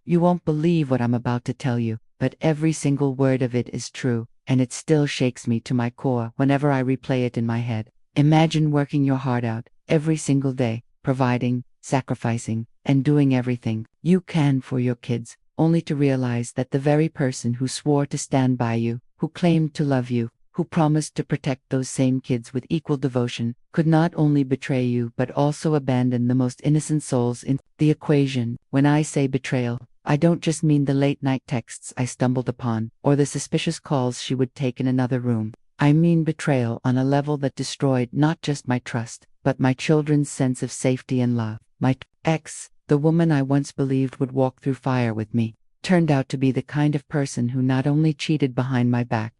You won't believe what I'm about to tell you, but every single word of it is true, and it still shakes me to my core whenever I replay it in my head. Imagine working your heart out every single day, providing, sacrificing, and doing everything you can for your kids, only to realize that the very person who swore to stand by you, who claimed to love you, who promised to protect those same kids with equal devotion, could not only betray you but also abandon the most innocent souls in the equation. When I say betrayal, I don't just mean the late-night texts I stumbled upon, or the suspicious calls she would take in another room. I mean betrayal on a level that destroyed not just my trust, but my children's sense of safety and love. My ex, the woman I once believed would walk through fire with me, turned out to be the kind of person who not only cheated behind my back,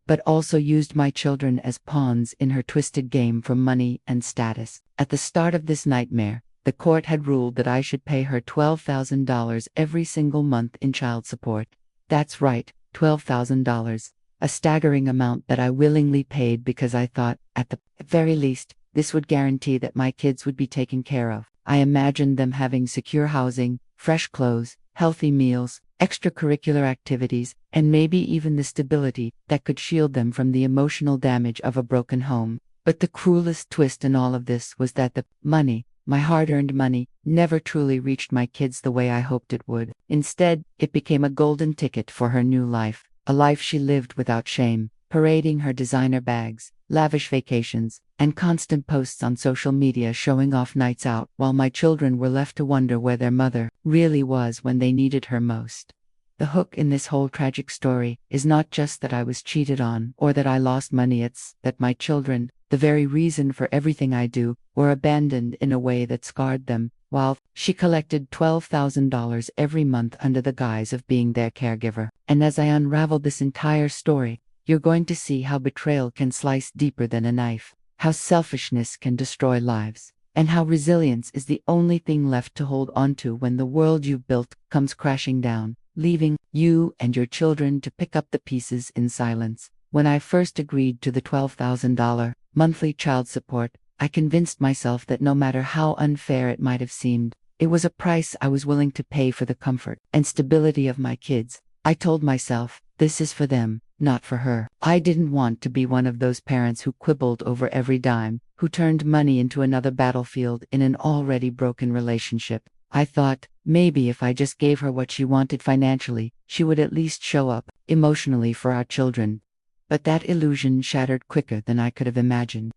but also used my children as pawns in her twisted game for money and status. At the start of this nightmare, the court had ruled that I should pay her $12,000 every single month in child support. That's right, $12,000. A staggering amount that I willingly paid because I thought, at the very least, this would guarantee that my kids would be taken care of. I imagined them having secure housing, fresh clothes, healthy meals, extracurricular activities, and maybe even the stability that could shield them from the emotional damage of a broken home. But the cruelest twist in all of this was that the money, my hard-earned money, never truly reached my kids the way I hoped it would. Instead, it became a golden ticket for her new life, a life she lived without shame, parading her designer bags, lavish vacations, and constant posts on social media showing off nights out, while my children were left to wonder where their mother really was when they needed her most. The hook in this whole tragic story is not just that I was cheated on or that I lost money, it's that my children, the very reason for everything I do, were abandoned in a way that scarred them, while she collected $12,000 every month under the guise of being their caregiver. And as I unravel this entire story, you're going to see how betrayal can slice deeper than a knife, how selfishness can destroy lives, and how resilience is the only thing left to hold onto when the world you've built comes crashing down, leaving you and your children to pick up the pieces in silence. When I first agreed to the $12,000 monthly child support, I convinced myself that no matter how unfair it might have seemed, it was a price I was willing to pay for the comfort and stability of my kids. I told myself, this is for them, not for her. I didn't want to be one of those parents who quibbled over every dime, who turned money into another battlefield in an already broken relationship. I thought, maybe if I just gave her what she wanted financially, she would at least show up emotionally for our children. But that illusion shattered quicker than I could have imagined.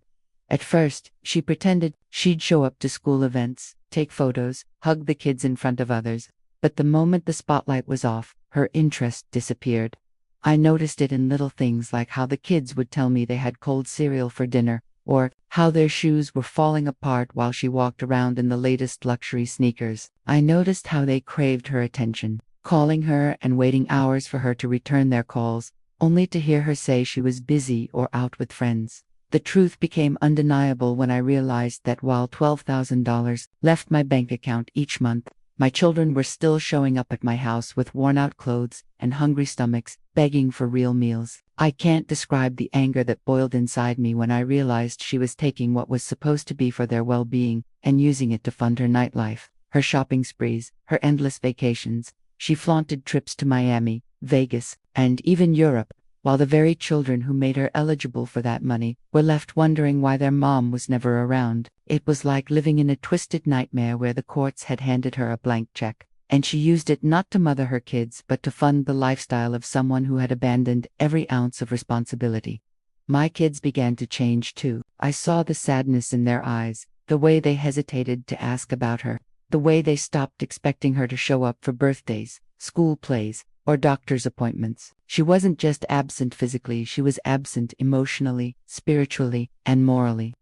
At first, she pretended she'd show up to school events, take photos, hug the kids in front of others. But the moment the spotlight was off, her interest disappeared. I noticed it in little things like how the kids would tell me they had cold cereal for dinner, or how their shoes were falling apart while she walked around in the latest luxury sneakers. I noticed how they craved her attention, calling her and waiting hours for her to return their calls, only to hear her say she was busy or out with friends. The truth became undeniable when I realized that while $12,000 left my bank account each month, my children were still showing up at my house with worn-out clothes and hungry stomachs, begging for real meals. I can't describe the anger that boiled inside me when I realized she was taking what was supposed to be for their well-being and using it to fund her nightlife, her shopping sprees, her endless vacations. She flaunted trips to Miami, Vegas, and even Europe, while the very children who made her eligible for that money were left wondering why their mom was never around. It was like living in a twisted nightmare where the courts had handed her a blank check, and she used it not to mother her kids but to fund the lifestyle of someone who had abandoned every ounce of responsibility. My kids began to change too. I saw the sadness in their eyes, the way they hesitated to ask about her, the way they stopped expecting her to show up for birthdays, school plays, or doctor's appointments. She wasn't just absent physically, she was absent emotionally, spiritually, and morally.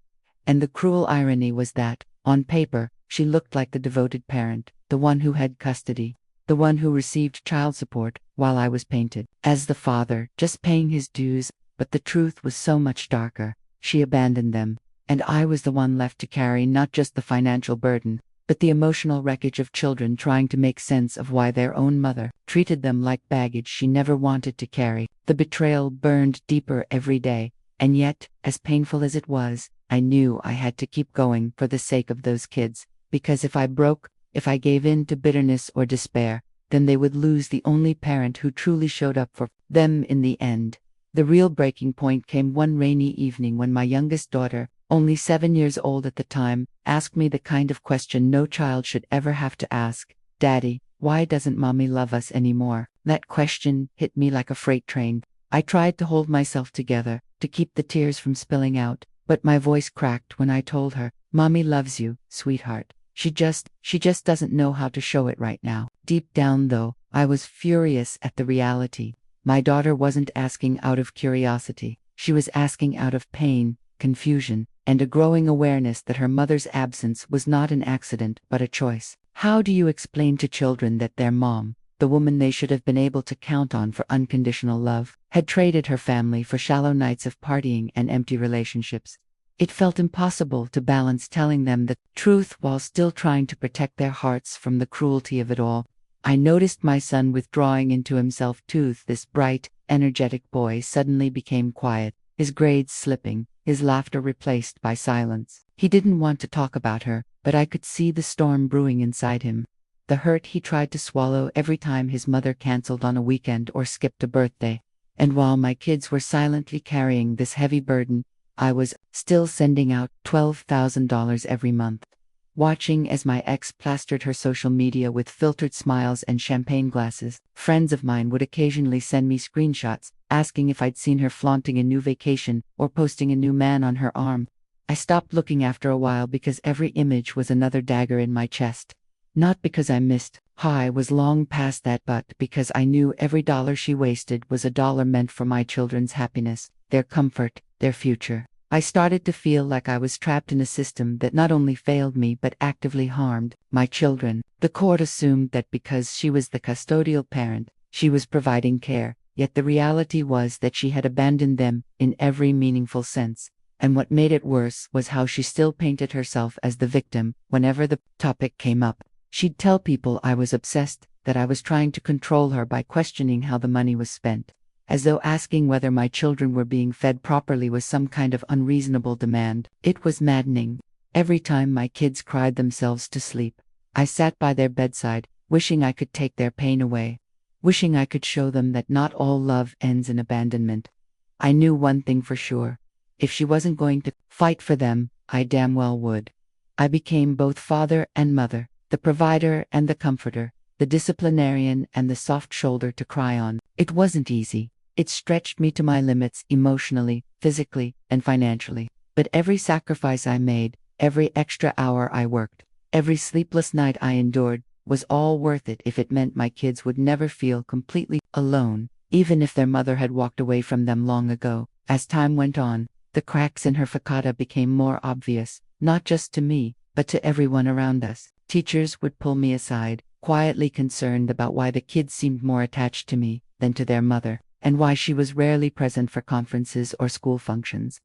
And the cruel irony was that, on paper, she looked like the devoted parent, the one who had custody, the one who received child support, while I was painted as the father, just paying his dues. But the truth was so much darker. She abandoned them, and I was the one left to carry not just the financial burden, but the emotional wreckage of children trying to make sense of why their own mother treated them like baggage she never wanted to carry. The betrayal burned deeper every day, and yet, as painful as it was, I knew I had to keep going for the sake of those kids, because if I broke, if I gave in to bitterness or despair, then they would lose the only parent who truly showed up for them in the end. The real breaking point came one rainy evening when my youngest daughter, only 7 years old at the time, asked me the kind of question no child should ever have to ask. "Daddy, why doesn't mommy love us anymore?" That question hit me like a freight train. I tried to hold myself together, to keep the tears from spilling out, but my voice cracked when I told her, "Mommy loves you, sweetheart. She just doesn't know how to show it right now." Deep down though, I was furious at the reality. My daughter wasn't asking out of curiosity. She was asking out of pain, confusion, and a growing awareness that her mother's absence was not an accident but a choice. How do you explain to children that their mom, the woman they should have been able to count on for unconditional love, had traded her family for shallow nights of partying and empty relationships? It felt impossible to balance telling them the truth while still trying to protect their hearts from the cruelty of it all. I noticed my son withdrawing into himself too. This bright, energetic boy suddenly became quiet, his grades slipping, his laughter replaced by silence. He didn't want to talk about her, but I could see the storm brewing inside him. The hurt he tried to swallow every time his mother canceled on a weekend or skipped a birthday. And while my kids were silently carrying this heavy burden, I was still sending out $12,000 every month. Watching as my ex plastered her social media with filtered smiles and champagne glasses, friends of mine would occasionally send me screenshots, asking if I'd seen her flaunting a new vacation or posting a new man on her arm. I stopped looking after a while because every image was another dagger in my chest. Not because I missed her, I was long past that, but because I knew every dollar she wasted was a dollar meant for my children's happiness, their comfort, their future. I started to feel like I was trapped in a system that not only failed me but actively harmed my children. The court assumed that because she was the custodial parent, she was providing care, yet the reality was that she had abandoned them in every meaningful sense. And what made it worse was how she still painted herself as the victim whenever the topic came up. She'd tell people I was obsessed, that I was trying to control her by questioning how the money was spent, as though asking whether my children were being fed properly was some kind of unreasonable demand. It was maddening. Every time my kids cried themselves to sleep, I sat by their bedside, wishing I could take their pain away, wishing I could show them that not all love ends in abandonment. I knew one thing for sure. If she wasn't going to fight for them, I damn well would. I became both father and mother, the provider and the comforter, the disciplinarian and the soft shoulder to cry on. It wasn't easy. It stretched me to my limits emotionally, physically, and financially. But every sacrifice I made, every extra hour I worked, every sleepless night I endured, was all worth it if it meant my kids would never feel completely alone, even if their mother had walked away from them long ago. As time went on, the cracks in her facade became more obvious, not just to me, but to everyone around us. Teachers would pull me aside, quietly concerned about why the kids seemed more attached to me than to their mother, and why she was rarely present for conferences or school functions.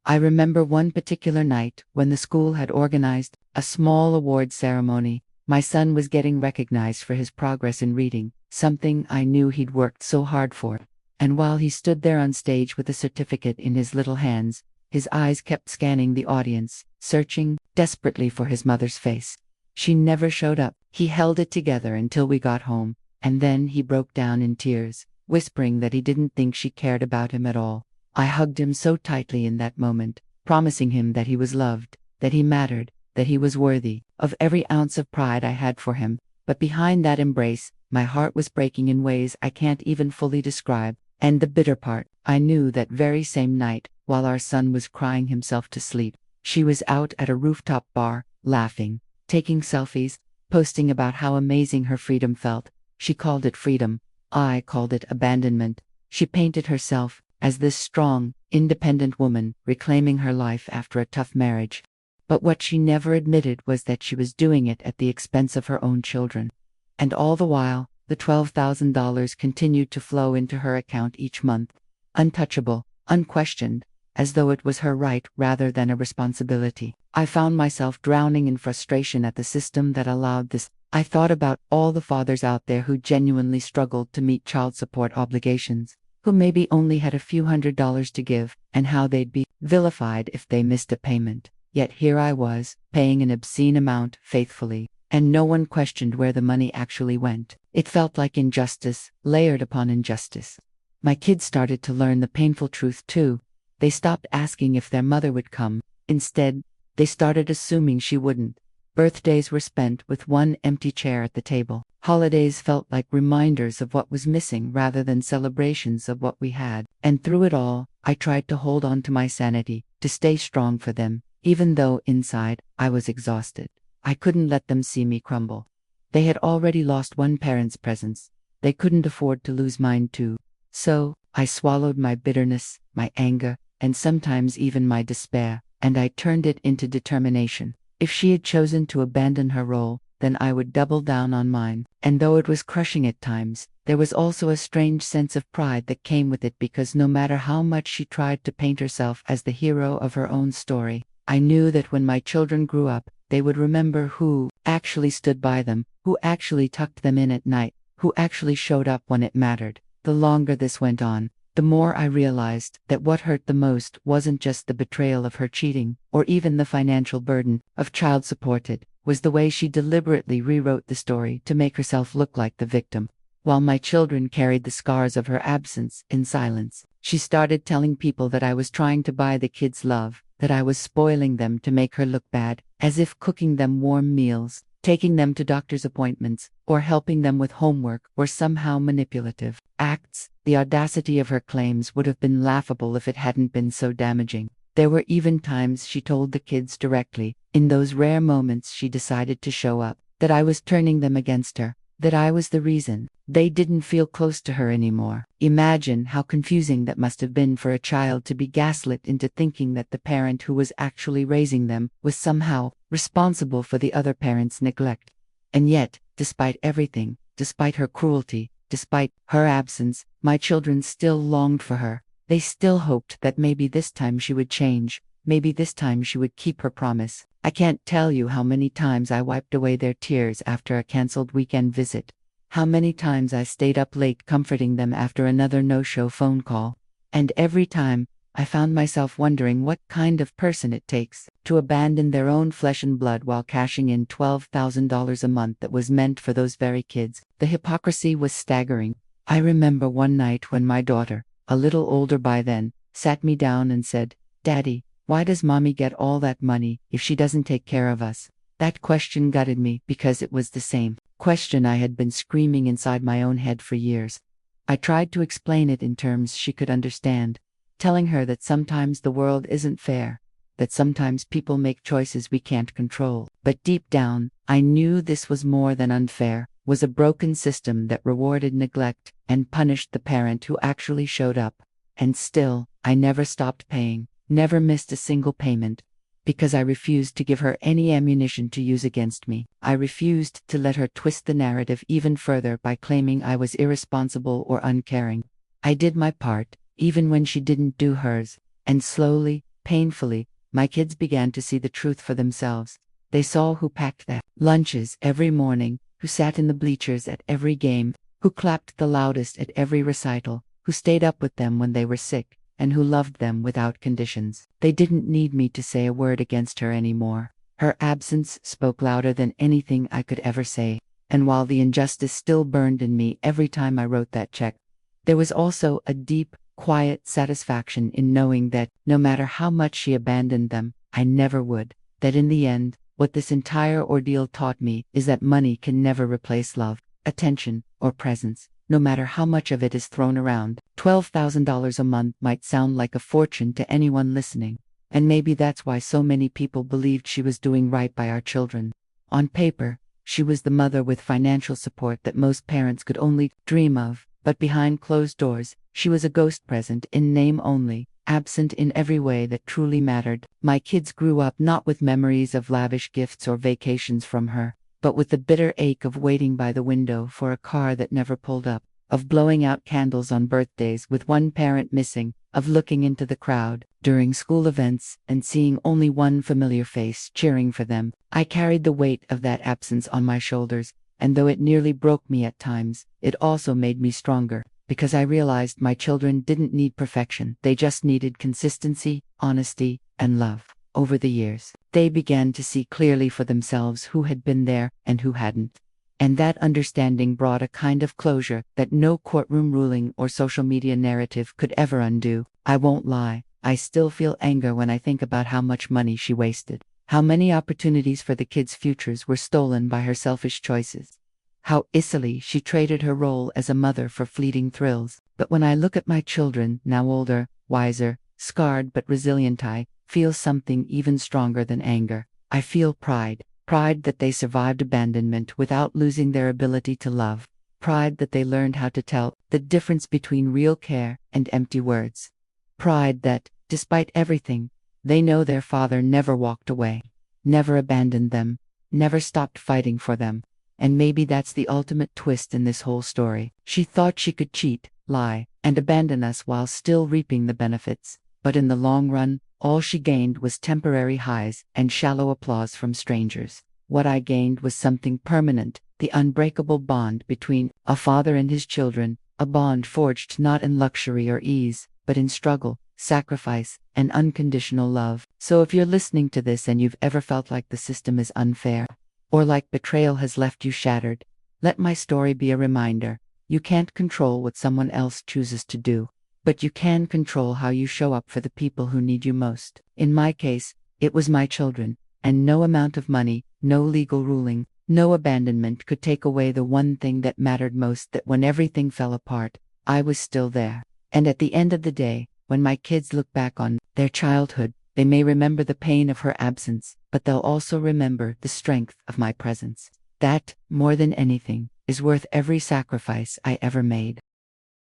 I remember one particular night when the school had organized a small award ceremony. My son was getting recognized for his progress in reading, something I knew he'd worked so hard for. And while he stood there on stage with a certificate in his little hands, his eyes kept scanning the audience, searching desperately for his mother's face. She never showed up. He held it together until we got home, and then he broke down in tears, whispering that he didn't think she cared about him at all. I hugged him so tightly in that moment, promising him that he was loved, that he mattered, that he was worthy of every ounce of pride I had for him. But behind that embrace, my heart was breaking in ways I can't even fully describe. And the bitter part, I knew that very same night, while our son was crying himself to sleep, she was out at a rooftop bar, laughing, taking selfies, posting about how amazing her freedom felt. She called it freedom. I called it abandonment. She painted herself as this strong, independent woman, reclaiming her life after a tough marriage. But what she never admitted was that she was doing it at the expense of her own children. And all the while, the $12,000 continued to flow into her account each month, untouchable, unquestioned, as though it was her right rather than a responsibility. I found myself drowning in frustration at the system that allowed this. I thought about all the fathers out there who genuinely struggled to meet child support obligations, who maybe only had a few $100s to give, and how they'd be vilified if they missed a payment. Yet here I was, paying an obscene amount faithfully, and no one questioned where the money actually went. It felt like injustice, layered upon injustice. My kids started to learn the painful truth too. They stopped asking if their mother would come. Instead, they started assuming she wouldn't. Birthdays were spent with one empty chair at the table. Holidays felt like reminders of what was missing rather than celebrations of what we had. And through it all, I tried to hold on to my sanity, to stay strong for them, even though inside, I was exhausted. I couldn't let them see me crumble. They had already lost one parent's presence. They couldn't afford to lose mine too. So, I swallowed my bitterness, my anger, and sometimes even my despair, and I turned it into determination. If she had chosen to abandon her role, then I would double down on mine. And though it was crushing at times, there was also a strange sense of pride that came with it, because no matter how much she tried to paint herself as the hero of her own story, I knew that when my children grew up, they would remember who actually stood by them, who actually tucked them in at night, who actually showed up when it mattered. The longer this went on, the more I realized that what hurt the most wasn't just the betrayal of her cheating, or even the financial burden of child support. It was the way she deliberately rewrote the story to make herself look like the victim. While my children carried the scars of her absence in silence, she started telling people that I was trying to buy the kids' love, that I was spoiling them to make her look bad, as if cooking them warm meals, taking them to doctor's appointments, or helping them with homework were somehow manipulative acts. The audacity of her claims would have been laughable if it hadn't been so damaging. There were even times she told the kids directly, in those rare moments she decided to show up, that I was turning them against her, that I was the reason they didn't feel close to her anymore. Imagine how confusing that must have been for a child to be gaslit into thinking that the parent who was actually raising them was somehow responsible for the other parent's neglect. And yet, despite everything, despite her cruelty, despite her absence, my children still longed for her. They still hoped that maybe this time she would change, maybe this time she would keep her promise. I can't tell you how many times I wiped away their tears after a canceled weekend visit. How many times I stayed up late comforting them after another no-show phone call. And every time, I found myself wondering what kind of person it takes to abandon their own flesh and blood while cashing in $12,000 a month that was meant for those very kids. The hypocrisy was staggering. I remember one night when my daughter, a little older by then, sat me down and said, "Daddy, why does Mommy get all that money if she doesn't take care of us?" That question gutted me because it was the same question I had been screaming inside my own head for years. I tried to explain it in terms she could understand, telling her that sometimes the world isn't fair, that sometimes people make choices we can't control. But deep down, I knew this was more than unfair, was a broken system that rewarded neglect and punished the parent who actually showed up. And still, I never stopped paying, never missed a single payment, because I refused to give her any ammunition to use against me. I refused to let her twist the narrative even further by claiming I was irresponsible or uncaring. I did my part, even when she didn't do hers, and slowly, painfully, my kids began to see the truth for themselves. They saw who packed their lunches every morning, who sat in the bleachers at every game, who clapped the loudest at every recital, who stayed up with them when they were sick, and who loved them without conditions. They didn't need me to say a word against her anymore. Her absence spoke louder than anything I could ever say, and while the injustice still burned in me every time I wrote that check, there was also a deep, quiet satisfaction in knowing that, no matter how much she abandoned them, I never would. That in the end, what this entire ordeal taught me is that money can never replace love, attention, or presence, no matter how much of it is thrown around. $12,000 a month might sound like a fortune to anyone listening, and maybe that's why so many people believed she was doing right by our children. On paper, she was the mother with financial support that most parents could only dream of, but behind closed doors, she was a ghost present in name only, absent in every way that truly mattered. My kids grew up not with memories of lavish gifts or vacations from her, but with the bitter ache of waiting by the window for a car that never pulled up, of blowing out candles on birthdays with one parent missing, of looking into the crowd during school events and seeing only one familiar face cheering for them. I carried the weight of that absence on my shoulders, and though it nearly broke me at times, it also made me stronger, because I realized my children didn't need perfection. They just needed consistency, honesty, and love. Over the years, they began to see clearly for themselves who had been there and who hadn't. And that understanding brought a kind of closure that no courtroom ruling or social media narrative could ever undo. I won't lie, I still feel anger when I think about how much money she wasted, how many opportunities for the kids' futures were stolen by her selfish choices, how easily she traded her role as a mother for fleeting thrills. But when I look at my children, now older, wiser, scarred but resilient, I feel something even stronger than anger. I feel pride. Pride that they survived abandonment without losing their ability to love. Pride that they learned how to tell the difference between real care and empty words. Pride that, despite everything, they know their father never walked away, never abandoned them, never stopped fighting for them. And maybe that's the ultimate twist in this whole story. She thought she could cheat, lie, and abandon us while still reaping the benefits. But in the long run, all she gained was temporary highs and shallow applause from strangers. What I gained was something permanent, the unbreakable bond between a father and his children, a bond forged not in luxury or ease, but in struggle, sacrifice, and unconditional love. So if you're listening to this and you've ever felt like the system is unfair, or like betrayal has left you shattered, let my story be a reminder. You can't control what someone else chooses to do, but you can control how you show up for the people who need you most. In my case, it was my children, and no amount of money, no legal ruling, no abandonment could take away the one thing that mattered most, that when everything fell apart, I was still there. And at the end of the day, when my kids look back on their childhood, they may remember the pain of her absence, but they'll also remember the strength of my presence. That, more than anything, is worth every sacrifice I ever made.